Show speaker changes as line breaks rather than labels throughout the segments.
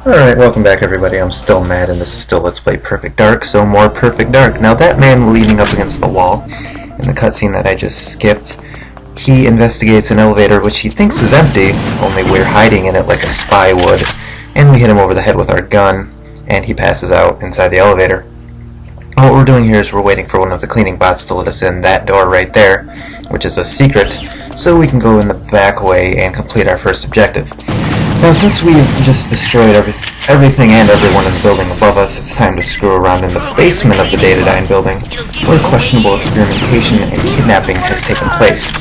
Alright, welcome back everybody. I'm still mad and this is still Let's Play Perfect Dark, so more Perfect Dark. Now that man leaning up against the wall, in the cutscene that I just skipped, he investigates an elevator which he thinks is empty, only we're hiding in it like a spy would, and we hit him over the head with our gun, and he passes out inside the elevator. And what we're doing here is we're waiting for one of the cleaning bots to let us in that door right there, which is a secret, so we can go in the back way and complete our first objective. Now, since we've just destroyed everything and everyone in the building above us, it's time to screw around in the basement of the Datadyne building, where questionable experimentation and kidnapping has taken place.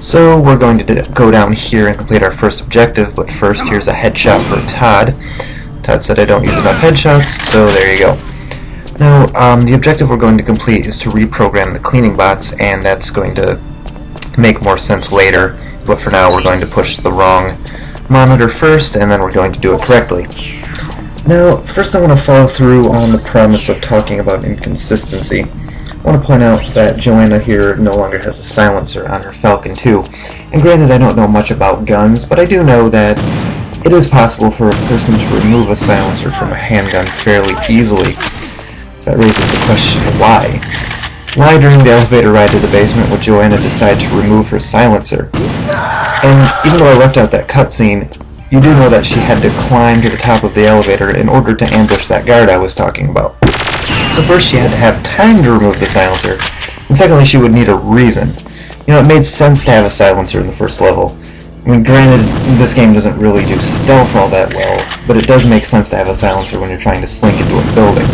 So we're going to go down here and complete our first objective, but first here's a headshot for Todd. Todd said I don't use enough headshots, so there you go. Now, the objective we're going to complete is to reprogram the cleaning bots, and that's going to make more sense later, but for now we're going to push the wrong monitor first, and then we're going to do it correctly. Now, first I want to follow through on the premise of talking about inconsistency. I want to point out that Joanna here no longer has a silencer on her Falcon 2, and granted I don't know much about guns, but I do know that it is possible for a person to remove a silencer from a handgun fairly easily. That raises the question, why? Why during the elevator ride to the basement would Joanna decide to remove her silencer? And even though I left out that cutscene, you do know that she had to climb to the top of the elevator in order to ambush that guard I was talking about. So first she had to have time to remove the silencer, and secondly she would need a reason. You know, it made sense to have a silencer in the first level. I mean, granted, this game doesn't really do stealth all that well, but it does make sense to have a silencer when you're trying to slink into a building.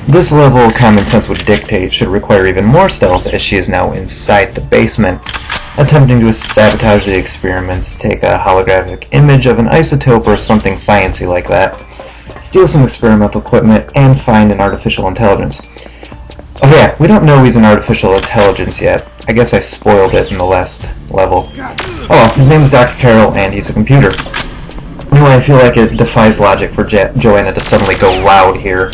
This level, common sense would dictate, should require even more stealth, as she is now inside the basement, attempting to sabotage the experiments, take a holographic image of an isotope or something sciencey like that, steal some experimental equipment, and find an artificial intelligence. Oh yeah, we don't know he's an artificial intelligence yet. I guess I spoiled it in the last level. Oh, his name is Dr. Carroll, and he's a computer. Anyway, I feel like it defies logic for Joanna to suddenly go loud here,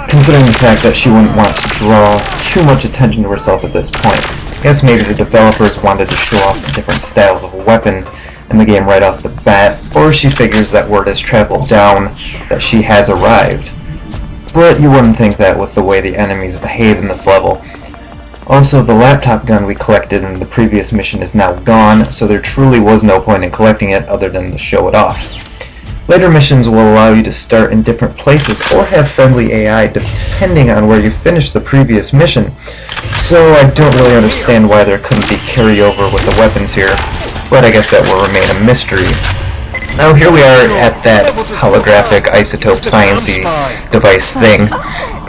considering the fact that she wouldn't want to draw too much attention to herself at this point. I guess maybe the developers wanted to show off the different styles of weapon in the game right off the bat, or she figures that word has traveled down that she has arrived. But you wouldn't think that with the way the enemies behave in this level. Also, the laptop gun we collected in the previous mission is now gone, so there truly was no point in collecting it other than to show it off. Later missions will allow you to start in different places or have friendly AI depending on where you finish the previous mission, so I don't really understand why there couldn't be carryover with the weapons here, but I guess that will remain a mystery. Now here we are at that holographic isotope sciencey device thing,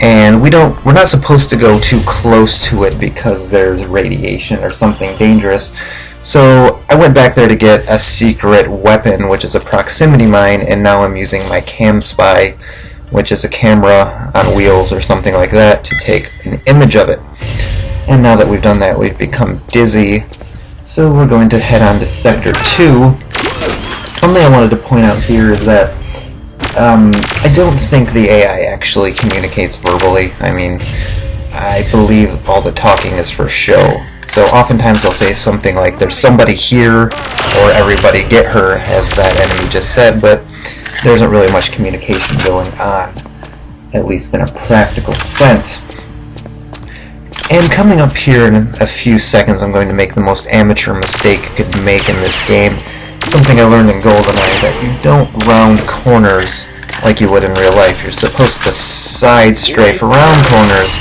and we're not supposed to go too close to it because there's radiation or something dangerous. So I went back there to get a secret weapon, which is a proximity mine, and now I'm using my Cam Spy, which is a camera on wheels or something like that, to take an image of it. And now that we've done that, we've become dizzy, so we're going to head on to Sector 2. One thing I wanted to point out here is that I don't think the AI actually communicates verbally. I mean, I believe all the talking is for show. So oftentimes they'll say something like, there's somebody here, or everybody get her, as that enemy just said, but there isn't really much communication going on, at least in a practical sense. And coming up here in a few seconds, I'm going to make the most amateur mistake you could make in this game. Something I learned in GoldenEye, that you don't round corners like you would in real life. You're supposed to side strafe around corners,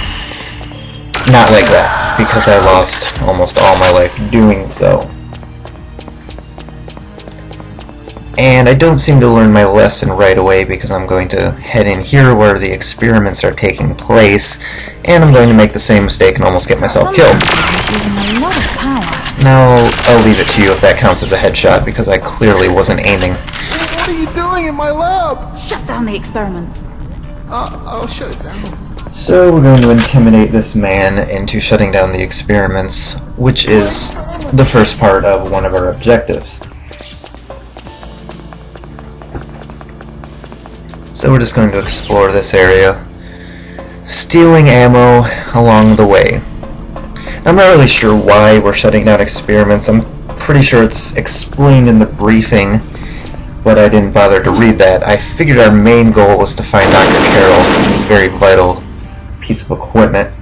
not like that, because I lost almost all my life doing so. And I don't seem to learn my lesson right away because I'm going to head in here where the experiments are taking place, and I'm going to make the same mistake and almost get myself killed. Now, I'll leave it to you if that counts as a headshot, because I clearly wasn't aiming.
What are you doing in my lab?
Shut down the experiment.
I'll shut it down.
So we're going to intimidate this man into shutting down the experiments, which is the first part of one of our objectives. So we're just going to explore this area, stealing ammo along the way. I'm not really sure why we're shutting down experiments. I'm pretty sure it's explained in the briefing, but I didn't bother to read that. I figured our main goal was to find Dr. Carroll, this very vital piece of equipment.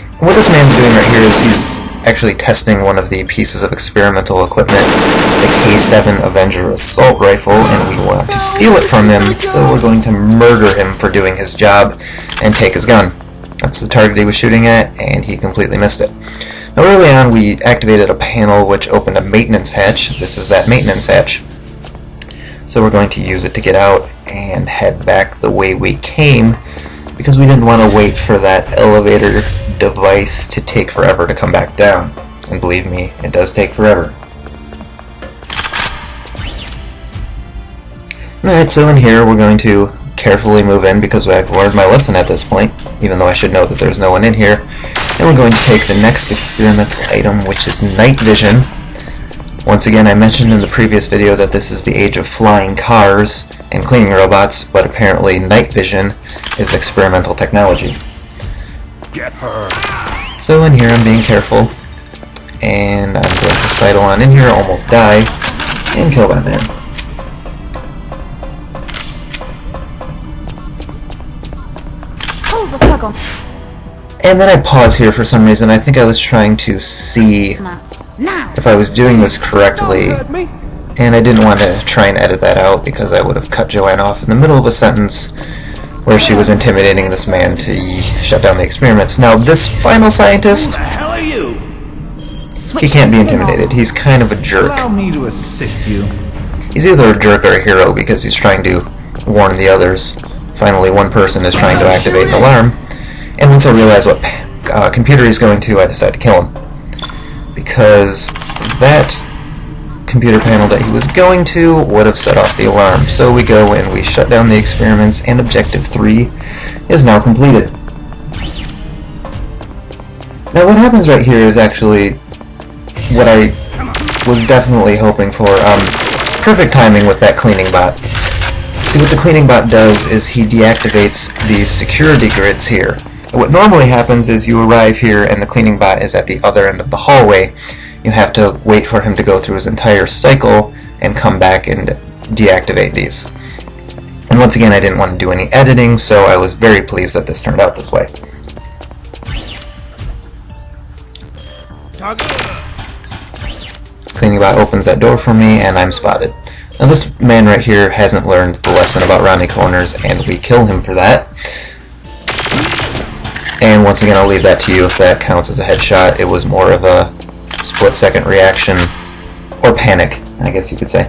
And what this man's doing right here is he's actually testing one of the pieces of experimental equipment, the K7 Avenger assault rifle, and we want to steal it from him, so we're going to murder him for doing his job and take his gun. That's the target he was shooting at, and he completely missed it. Now early on we activated a panel which opened a maintenance hatch. This is that maintenance hatch. So we're going to use it to get out and head back the way we came, because we didn't want to wait for that elevator device to take forever to come back down. And believe me, it does take forever. Alright, so in here we're going to carefully move in because I've learned my lesson at this point, even though I should know that there's no one in here. And we're going to take the next experimental item, which is night vision. Once again, I mentioned in the previous video that this is the age of flying cars and cleaning robots, but apparently night vision is experimental technology.
Get her.
So in here I'm being careful, and I'm going to sidle on in here, almost die, and kill that man.
Pull the plug on.
And then I pause here for some reason. I think I was trying to see
Now.
if I was doing this correctly,
Don't hurt me.
and I didn't want to try and edit that out because I would have cut Joanne off in the middle of a sentence where she was intimidating this man to shut down the experiments. Now this final scientist,
Who the hell are you?
he can't be intimidated. He's kind of a jerk.
Allow me to assist you.
He's either a jerk or a hero because he's trying to warn the others. Finally, one person is trying to activate an alarm, and once I realize what computer he's going to, I decide to kill him. Because that computer panel that he was going to would have set off the alarm. So we go and we shut down the experiments, and Objective 3 is now completed. Now what happens right here is actually what I was definitely hoping for. Perfect timing with that cleaning bot. See, what the cleaning bot does is he deactivates these security grids here. What normally happens is you arrive here and the cleaning bot is at the other end of the hallway. You have to wait for him to go through his entire cycle and come back and deactivate these. And once again, I didn't want to do any editing, so I was very pleased that this turned out this way. Cleaning bot opens that door for me, and I'm spotted. Now this man right here hasn't learned the lesson about rounding corners, and we kill him for that. And once again, I'll leave that to you if that counts as a headshot. It was more of a split-second reaction, or panic, I guess you could say.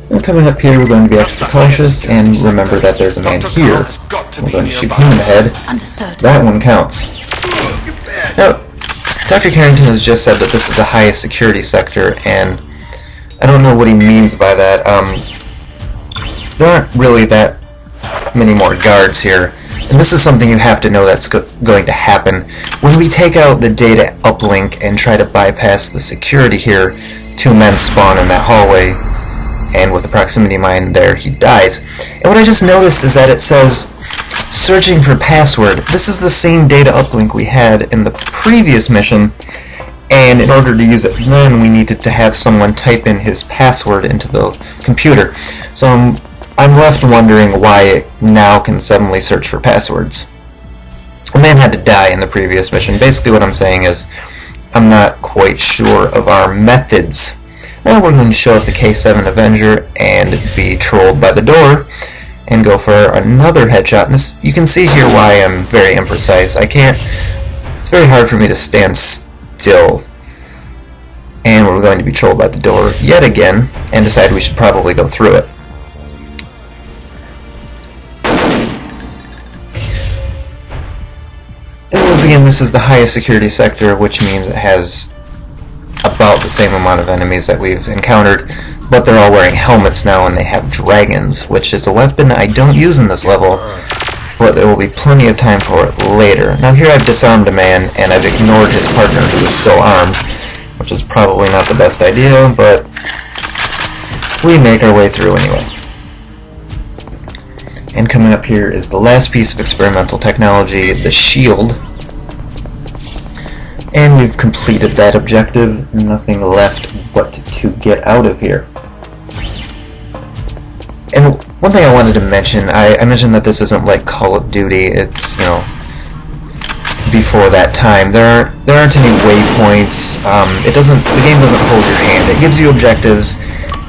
And coming up here, we're going to be extra cautious, and remember that there's a man here. We're going to shoot him in the head.
Understood.
That one counts. Now, Dr. Carrington has just said that this is the highest security sector, and I don't know what he means by that. There aren't really that many more guards here, and this is something you have to know that's going to happen. When we take out the data uplink and try to bypass the security here, two men spawn in that hallway, and with a proximity mine there, he dies. And what I just noticed is that it says searching for password. This is the same data uplink we had in the previous mission, and in order to use it then we needed to have someone type in his password into the computer. So I'm left wondering why it now can suddenly search for passwords. A man had to die in the previous mission. Basically what I'm saying is I'm not quite sure of our methods. Now we're going to show up the K7 Avenger and be trolled by the door and go for another headshot. And this, you can see here why I'm very imprecise. It's very hard for me to stand still. And we're going to be trolled by the door yet again and decide we should probably go through it. And once again, this is the highest security sector, which means it has about the same amount of enemies that we've encountered, but they're all wearing helmets now and they have dragons, which is a weapon I don't use in this level, but there will be plenty of time for it later. Now here I've disarmed a man and I've ignored his partner who is still armed, which is probably not the best idea, but we make our way through anyway. And coming up here is the last piece of experimental technology, the shield. And we've completed that objective. Nothing left but to get out of here. And one thing I wanted to mention, I mentioned that this isn't like Call of Duty. It's, you know, before that time. There aren't any waypoints. The game doesn't hold your hand. It gives you objectives,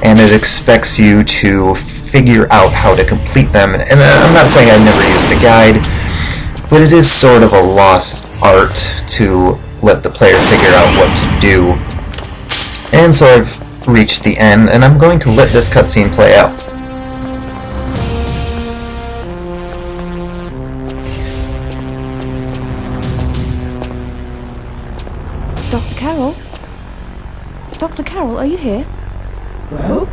and it expects you to figure out how to complete them. And I'm not saying I've never used a guide, but it is sort of a lost art to let the player figure out what to do. And so I've reached the end, and I'm going to let this cutscene play out.
Dr. Carroll? Dr. Carroll, are you here?
Well,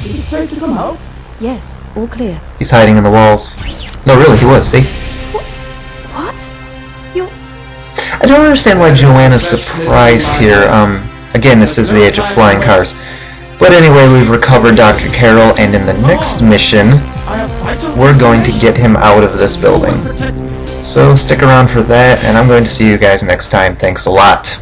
is it safe to come out?
Yes, all clear.
He's hiding in the walls. No, really, he was, see?
What? You're...
I don't understand why Joanna's surprised here. Again, this is the age of flying cars. But anyway, we've recovered Dr. Carroll, and in the next mission, we're going to get him out of this building. So stick around for that, and I'm going to see you guys next time. Thanks a lot.